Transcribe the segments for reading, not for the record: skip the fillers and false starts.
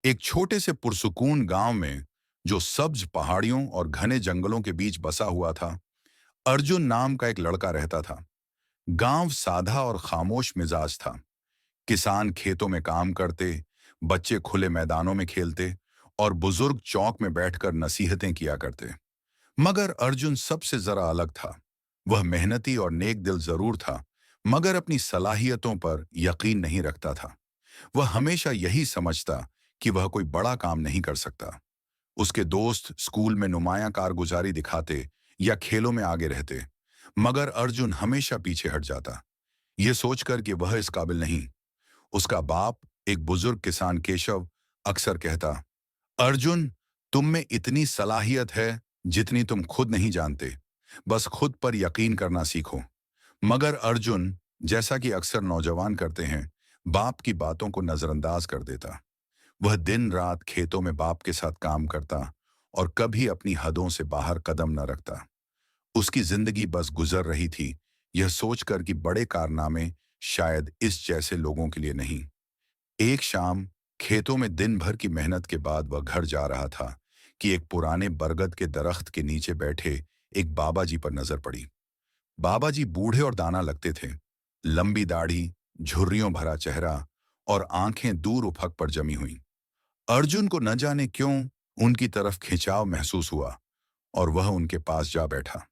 एक छोटे से पुरसुकून गांव में, जो सब्ज पहाड़ियों और घने जंगलों के बीच बसा हुआ था, अर्जुन नाम का एक लड़का रहता था। गांव सादा और खामोश मिजाज था। किसान खेतों में काम करते, बच्चे खुले मैदानों में खेलते और बुजुर्ग चौक में बैठकर नसीहतें किया करते। मगर अर्जुन सबसे जरा अलग था। वह मेहनती और नेक दिल जरूर था, मगर अपनी सलाहियतों पर यकीन नहीं रखता था। वह हमेशा यही समझता कि वह कोई बड़ा काम नहीं कर सकता। उसके दोस्त स्कूल में नुमायां कारगुजारी दिखाते या खेलों में आगे रहते, मगर अर्जुन हमेशा पीछे हट जाता, यह सोचकर कि वह इस काबिल नहीं। उसका बाप, एक बुजुर्ग किसान केशव, अक्सर कहता, अर्जुन, तुम में इतनी सलाहियत है जितनी तुम खुद नहीं जानते। बस खुद पर यकीन करना सीखो। मगर अर्जुन, जैसा कि अक्सर नौजवान करते हैं, बाप की बातों को नजरअंदाज कर देता। वह दिन रात खेतों में बाप के साथ काम करता और कभी अपनी हदों से बाहर कदम न रखता। उसकी जिंदगी बस गुजर रही थी, यह सोचकर कि बड़े कारनामे शायद इस जैसे लोगों के लिए नहीं। एक शाम, खेतों में दिन भर की मेहनत के बाद वह घर जा रहा था कि एक पुराने बरगद के दरख्त के नीचे बैठे एक बाबा जी पर नजर पड़ी। बाबा जी बूढ़े और दाना लगते थे। लंबी दाढ़ी, झुर्रियों भरा चेहरा और आंखें दूर उफक पर जमी हुई। अर्जुन को न जाने क्यों उनकी तरफ खिंचाव महसूस हुआ और वह उनके पास जा बैठा।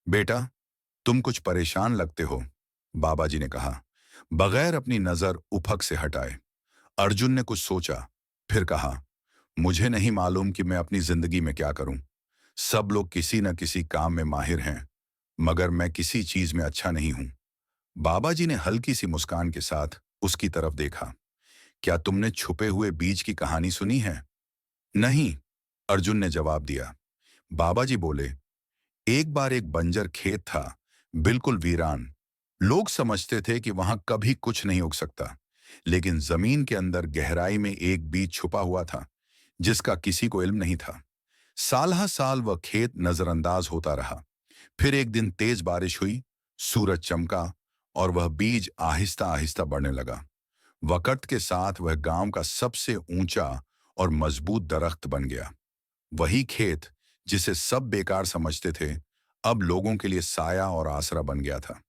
बेटा, तुम कुछ परेशान लगते हो, बाबा जी ने कहा, बगैर अपनी नजर उफक से हटाए। अर्जुन ने कुछ सोचा, फिर कहा, मुझे नहीं मालूम कि मैं अपनी जिंदगी में क्या करूं। सब लोग किसी न किसी काम में माहिर हैं, मगर मैं किसी चीज में अच्छा नहीं हूं। बाबा जी ने हल्की सी मुस्कान के साथ उसकी तरफ देखा। क्या तुमने छुपे हुए बीज की कहानी सुनी है? नहीं, अर्जुन ने जवाब दिया। बाबा जी बोले, एक बार एक बंजर खेत था, बिल्कुल वीरान। लोग समझते थे कि वहां कभी कुछ नहीं उग सकता, लेकिन जमीन के अंदर गहराई में एक बीज छुपा हुआ था, जिसका किसी को इल्म नहीं था। साल हर साल वह खेत नजरअंदाज होता रहा। फिर एक दिन तेज बारिश हुई, सूरज चमका और वह बीज आहिस्ता आहिस्ता बढ़ने लगा। वक़्त के साथ वह गांव का सबसे ऊंचा और मजबूत दरख्त बन गया। वही खेत, जिसे सब बेकार समझते थे, अब लोगों के लिए साया और आसरा बन गया था।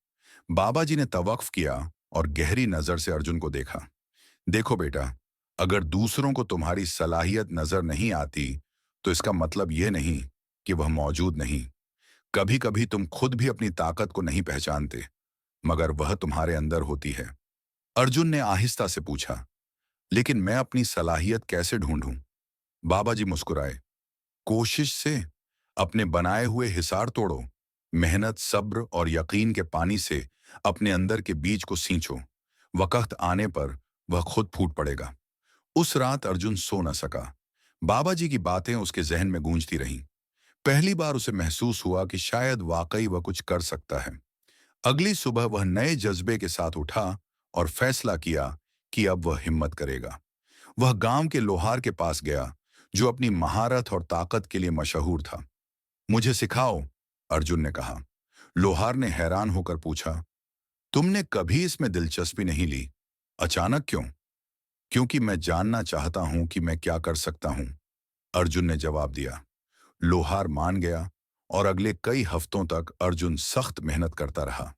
बाबा जी ने तवक्फ किया और गहरी नजर से अर्जुन को देखा। देखो बेटा, अगर दूसरों को तुम्हारी सलाहियत नजर नहीं आती, तो इसका मतलब यह नहीं कि वह मौजूद नहीं। कभी कभी तुम खुद भी अपनी ताकत को नहीं पहचानते, मगर वह तुम्हारे अंदर होती है। अर्जुन ने आहिस्ता से पूछा, लेकिन मैं अपनी सलाहियत कैसे ढूंढूं? बाबा जी मुस्कुराए। कोशिश से। अपने बनाए हुए हिसार तोड़ो। मेहनत, सब्र और यकीन के पानी से अपने अंदर के बीज को सींचो। वक्त आने पर वह खुद फूट पड़ेगा। उस रात अर्जुन सो न सका। बाबा जी की बातें उसके जहन में गूंजती रहीं। पहली बार उसे महसूस हुआ कि शायद वाकई वह कुछ कर सकता है। अगली सुबह वह नए जज्बे के साथ उठा और फैसला किया कि अब वह हिम्मत करेगा। वह गांव के लोहार के पास गया, जो अपनी महारत और ताकत के लिए मशहूर था। मुझे सिखाओ, अर्जुन ने कहा। लोहार ने हैरान होकर पूछा, तुमने कभी इसमें दिलचस्पी नहीं ली? अचानक क्यों? क्योंकि मैं जानना चाहता हूं कि मैं क्या कर सकता हूं, अर्जुन ने जवाब दिया। लोहार मान गया और अगले कई हफ्तों तक अर्जुन सख्त मेहनत करता रहा।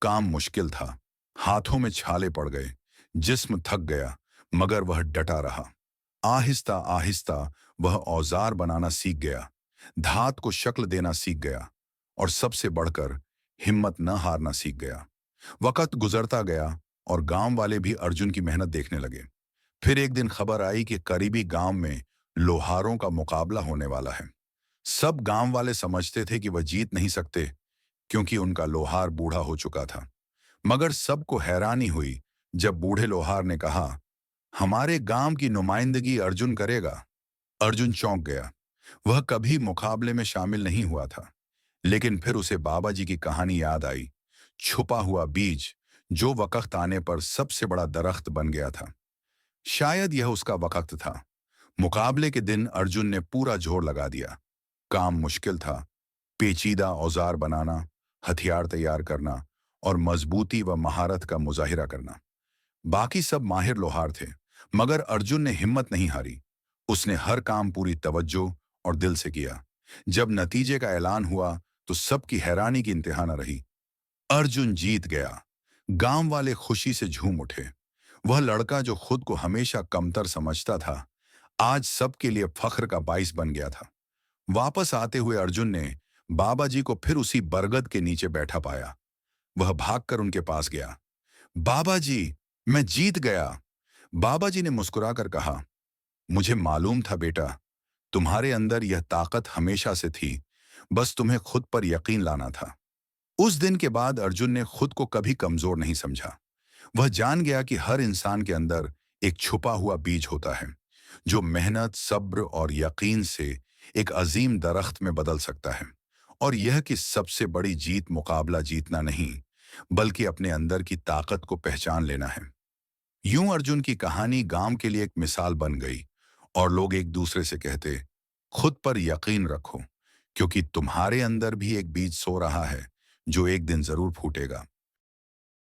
काम मुश्किल था, हाथों में छाले पड़ गए, जिस्म थक गया, मगर वह डटा रहा। आहिस्ता आहिस्ता वह औजार बनाना सीख गया, धात को शक्ल देना सीख गया और सबसे बढ़कर हिम्मत न हारना सीख गया। वक्त गुजरता गया और गांव वाले भी अर्जुन की मेहनत देखने लगे। फिर एक दिन खबर आई कि करीबी गांव में लोहारों का मुकाबला होने वाला है। सब गांव वाले समझते थे कि वह जीत नहीं सकते, क्योंकि उनका लोहार बूढ़ा हो चुका था। मगर सबको हैरानी हुई जब बूढ़े लोहार ने कहा, हमारे गांव की नुमाइंदगी अर्जुन करेगा। अर्जुन चौंक गया। वह कभी मुकाबले में शामिल नहीं हुआ था, लेकिन फिर उसे बाबा जी की कहानी याद आई। छुपा हुआ बीज, जो वक्त आने पर सबसे बड़ा दरख्त बन गया था। शायद यह उसका वक्त था। मुकाबले के दिन अर्जुन ने पूरा जोर लगा दिया। काम मुश्किल था। पेचीदा औजार बनाना, हथियार तैयार करना और मजबूती व महारत का मुजाहिरा करना। बाकी सब माहिर लोहार थे, मगर अर्जुन ने हिम्मत नहीं हारी। उसने हर काम पूरी तवज्जो और दिल से किया। जब नतीजे का ऐलान हुआ तो सबकी हैरानी की इंतहा न रही। अर्जुन जीत गया। गांव वाले खुशी से झूम उठे। वह लड़का जो खुद को हमेशा कमतर समझता था, आज सबके लिए फख्र का बाइस बन गया था। वापस आते हुए अर्जुन ने बाबा जी को फिर उसी बरगद के नीचे बैठा पाया। वह भागकर उनके पास गया। बाबा जी, मैं जीत गया। बाबा जी ने मुस्कुराकर कहा, मुझे मालूम था बेटा, तुम्हारे अंदर यह ताकत हमेशा से थी, बस तुम्हें खुद पर यकीन लाना था। उस दिन के बाद अर्जुन ने खुद को कभी कमजोर नहीं समझा। वह जान गया कि हर इंसान के अंदर एक छुपा हुआ बीज होता है, जो मेहनत, सब्र और यकीन से एक अजीम दरख्त में बदल सकता है। और यह कि सबसे बड़ी जीत मुकाबला जीतना नहीं, बल्कि अपने अंदर की ताकत को पहचान लेना है। यूं अर्जुन की कहानी गांव के लिए एक मिसाल बन गई और लोग एक दूसरे से कहते, खुद पर यकीन रखो, क्योंकि तुम्हारे अंदर भी एक बीज सो रहा है जो एक दिन जरूर फूटेगा।